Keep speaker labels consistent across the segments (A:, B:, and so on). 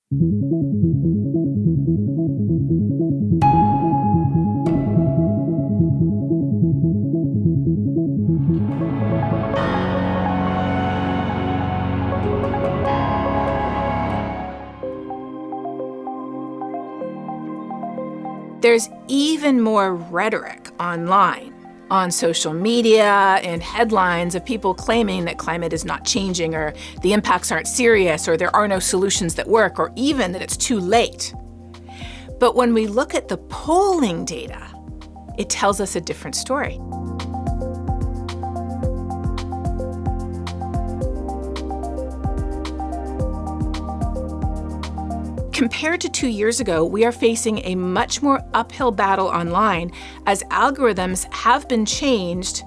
A: There's even more rhetoric online, on social media and headlines of people claiming that climate is not changing, or the impacts aren't serious, or there are no solutions that work, or even that it's too late. But when we look at the polling data, it tells us a different story. Compared to 2 years ago, we are facing a much more uphill battle online as algorithms have been changed,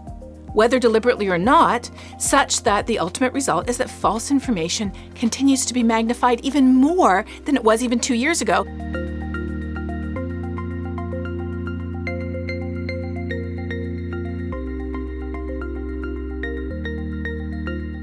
A: whether deliberately or not, such that the ultimate result is that false information continues to be magnified even more than it was even 2 years ago.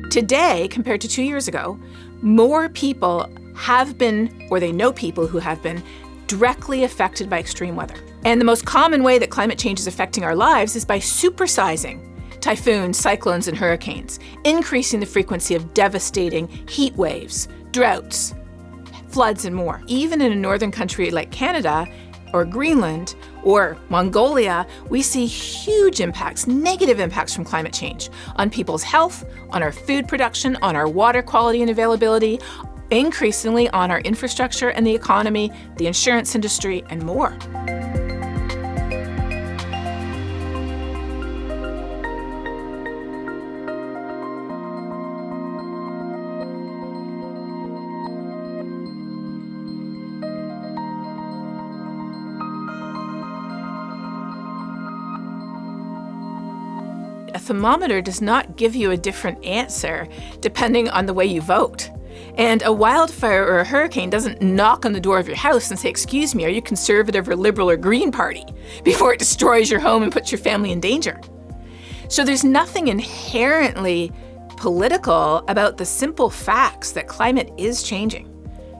A: Today, compared to 2 years ago, more people have been, or they know people who have been, directly affected by extreme weather. And the most common way that climate change is affecting our lives is by supersizing typhoons, cyclones, and hurricanes, increasing the frequency of devastating heat waves, droughts, floods, and more. Even in a northern country like Canada, or Greenland, or Mongolia, we see huge impacts, negative impacts from climate change on people's health, on our food production, on our water quality and availability, increasingly on our infrastructure and the economy, the insurance industry, and more. A thermometer does not give you a different answer depending on the way you vote. And a wildfire or a hurricane doesn't knock on the door of your house and say, "Excuse me, are you Conservative or Liberal or Green Party?" before it destroys your home and puts your family in danger. So there's nothing inherently political about the simple facts that climate is changing.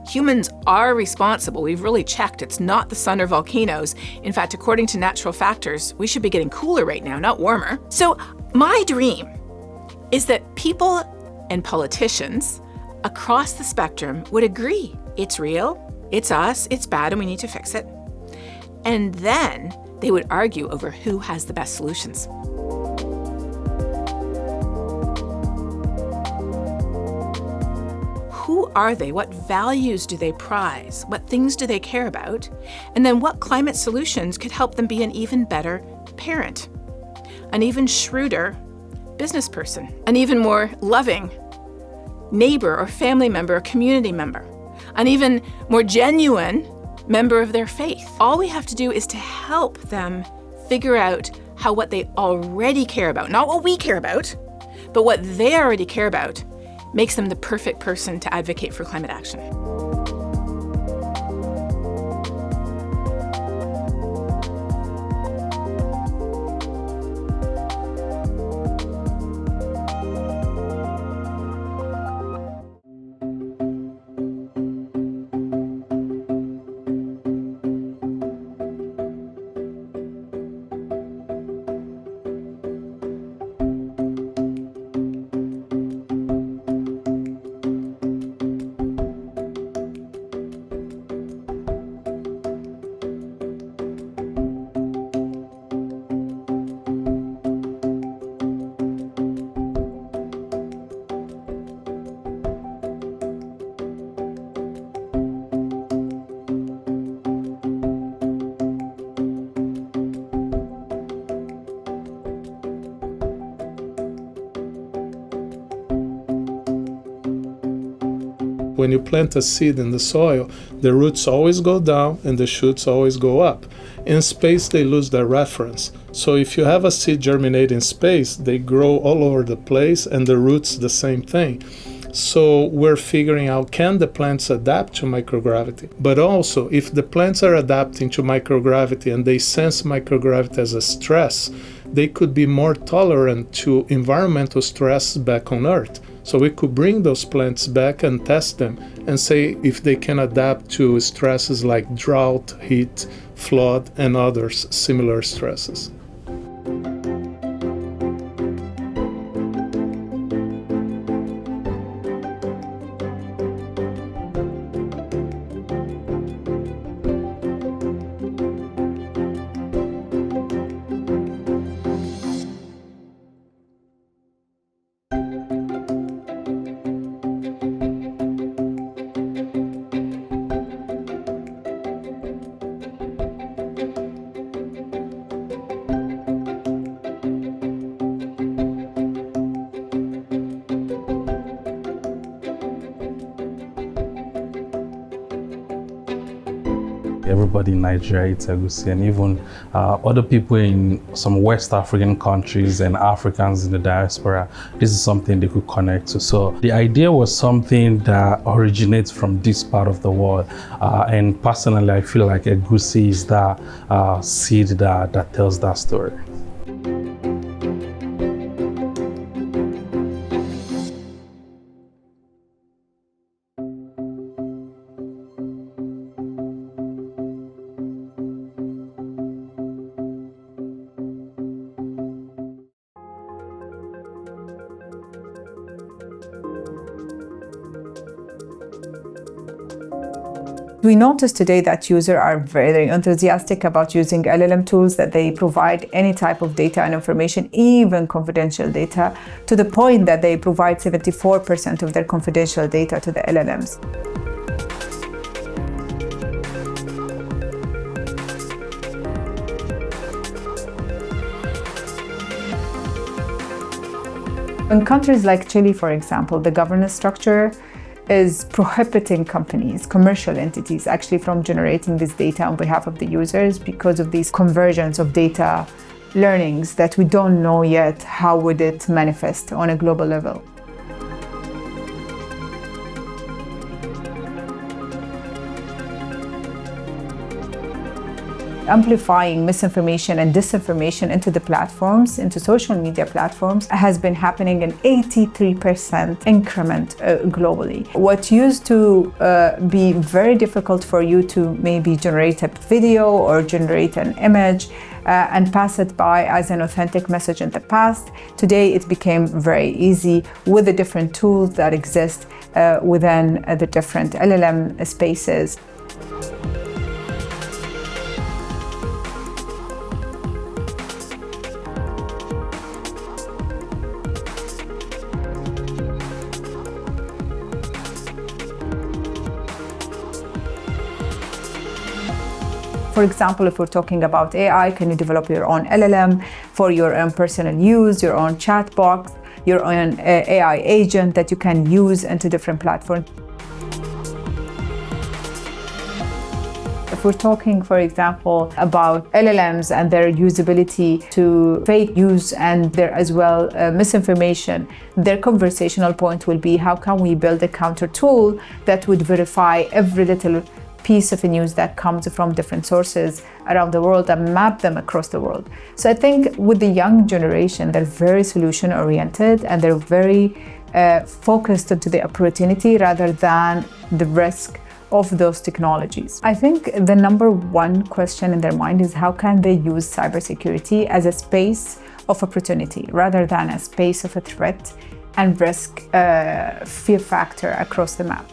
A: Humans are responsible. We've really checked. It's not the sun or volcanoes. In fact, according to natural factors, we should be getting cooler right now, not warmer. So my dream is that people and politicians across the spectrum would agree it's real, it's us, it's bad, and we need to fix it. And then they would argue over who has the best solutions. Who are they? What values do they prize? What things do they care about? And then what climate solutions could help them be an even better parent, an even shrewder business person, an even more loving neighbor or family member or community member, an even more genuine member of their faith. All we have to do is to help them figure out how what they already care about, not what we care about, but what they already care about, makes them the perfect person to advocate for climate action.
B: When you plant a seed in the soil, the roots always go down and the shoots always go up. In space, they lose their reference. So if you have a seed germinate in space, they grow all over the place, and the roots the same thing. So we're figuring out, can the plants adapt to microgravity? But also, if the plants are adapting to microgravity and they sense microgravity as a stress, they could be more tolerant to environmental stress back on Earth. So we could bring those plants back and test them and say if they can adapt to stresses like drought, heat, flood, and other similar stresses.
C: Everybody in Nigeria eats egusi, and even other people in some West African countries and Africans in the diaspora, this is something they could connect to. So the idea was something that originates from this part of the world. And personally, I feel like egusi is that seed that tells that story.
D: We notice today that users are very enthusiastic about using LLM tools, that they provide any type of data and information, even confidential data, to the point that they provide 74% of their confidential data to the LLMs. In countries like Chile, for example, the governance structure is prohibiting companies, commercial entities, actually from generating this data on behalf of the users because of these conversions of data learnings that we don't know yet how would it manifest on a global level. Amplifying misinformation and disinformation into the platforms, into social media platforms, has been happening in 83% increment globally. What used to be very difficult for you to maybe generate a video or generate an image and pass it by as an authentic message in the past, today it became very easy with the different tools that exist within the different LLM spaces. For example, if we're talking about AI, can you develop your own LLM for your own personal use, your own chatbot, your own AI agent that you can use into different platforms? If we're talking, for example, about LLMs and their usability to fake news and their as well misinformation, their conversational point will be how can we build a counter tool that would verify every little piece of news that comes from different sources around the world and map them across the world. So I think with the young generation, they're very solution oriented and they're very focused into the opportunity rather than the risk of those technologies. I think the number one question in their mind is how can they use cybersecurity as a space of opportunity rather than a space of a threat and risk fear factor across the map.